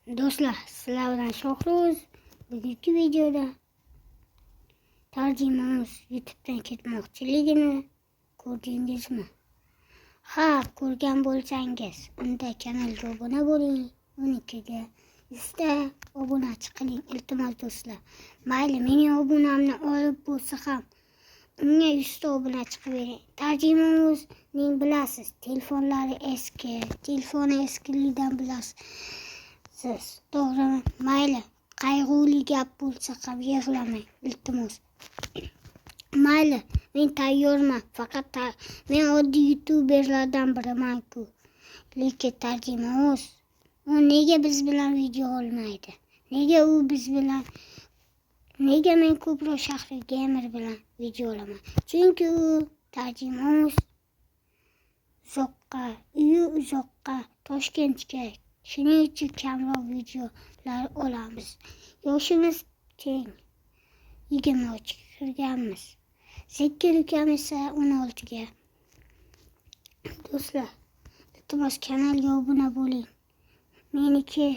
Do'stlar, sizlar bilan Shohruz. Bugungi videoda tarjimamiz YouTube'dan ketmoqchiligini ko'rdingizmi? Ha, ko'rgan bo'lsangiz, unda kanalga obuna bo'ling, unikiga 100 ta obunachi qiling, iltimos do'stlar. Mayli, mening obunamni olib bo'lsa ham unga 100 ta obunachi qilib bering. Tarjimamizning bilasiz, telefonlari eski, telefoni eskiligidan bilasiz. To'g'rimi? Mayli, qayg'uli gap bo'lsa ham yig'lamang, iltimos. Mayli, men tayyorman, faqat men oddiy youtuberlardan biriman-ku. Lekin tarjimamiz u nega biz bilan video olmaydi? Nega men ko'proq Shahri Gamer bilan video olaman? Chunki u tarjimamiz uzoqqa, Toshkentga. Shuning uchun kamroq videolar olamiz. Yoshimiz teng 23 kirganmiz. Zekir ukam esa 16 ga. Do'stlar, iltimos kanalga obuna bo'ling. Meniki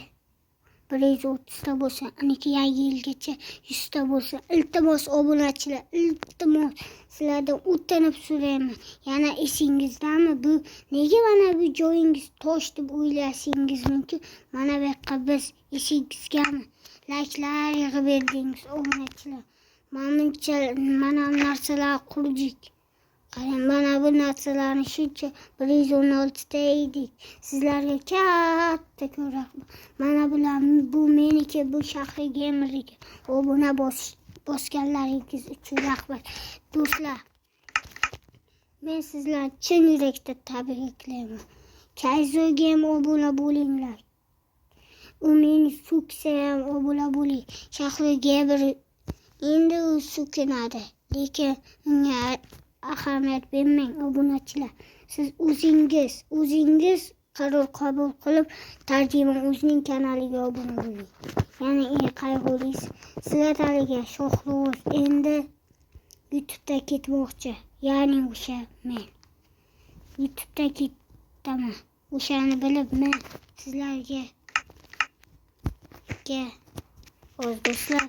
130 ta bo'lsa, uniki yangi yilgacha 100 ta bo'lsa, iltimos obunachilar, iltimos sizlardan o'tinib so'rayman. Yana esingizdami bu? Nega mana bu joyingiz tosh deb o'ylasangiz mumkin? Mana bu yoqqa biz esingizgami layklar yig'ib berdingiz obunachilar. Mana bu narsalar qurdik. Qarang, mana bu narsalarni shuncha 116 ta edik. Sizlarga katta rahmat. Mana bular bu meniki, bu Shahri Gamer'ga obuna bosganlaringiz uchun rahmat. Do'stlar, men sizlarni chin yurakdan tabriklayman. Kayzoga ham obuna bo'linglar. U meni so'ksa ham obuna bo'ling. Shahri Gamer endi u so'kinadi, lekin unga ahamiyat bermang obunachilar. Siz o'zingiz qaror qabul qilib, tarjima o'zining kanaliga obuna bo'ling. Ya'ni eng qayg'ulisi, sizlarga Shohruz endi YouTube'da ketmoqchi. Ya'ni o'sha men YouTube'da ketaman. O'shani bilib men sizlarga do'stlar,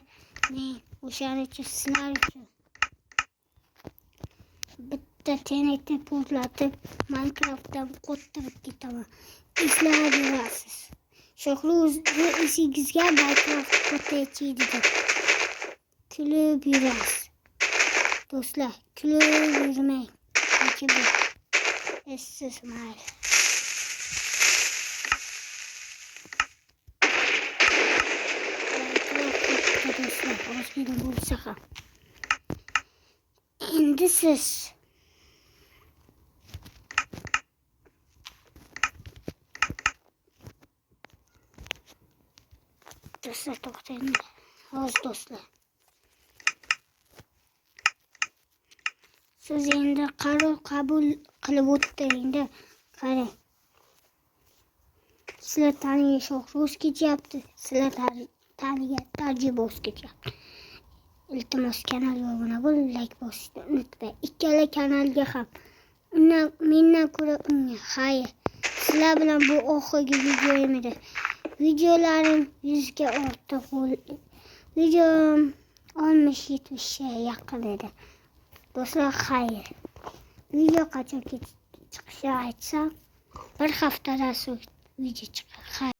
men o'shani uchun sizlar uchun bitta TNT portlatib Minecraft'dan qo'ttirib ketaman. Eslar yurasiz. Shohruz esingizga Minecraft qo'taychiydi deb kulib yurasiz. Do'stlar, kulib yurmang. Lekin bu essiz mayli. Do'stlar, ozgina bo'lsa ham endi siz do'stlar, to'xtang. Hozir do'stlar, siz endi qaror qabul qilib o'tiringda. Qarang, sizlar taniga Shohruz ketyapti, sizlar taniga tarjimamiz ketyapti. Iltimos kanalga obuna bo'ling, like bosishni unutmang. Ikkala kanalga ham mendan ko'ra unga xayr. Sizlar bilan bu oxirgi video edi. Videolarim 100 ga ortiq bo'ldi. Videom 60-70 ga yaqin edi. Do'stlar, xayr. Video qachon chiqishi aytsam, bir haftadan so'ng video chiqadi.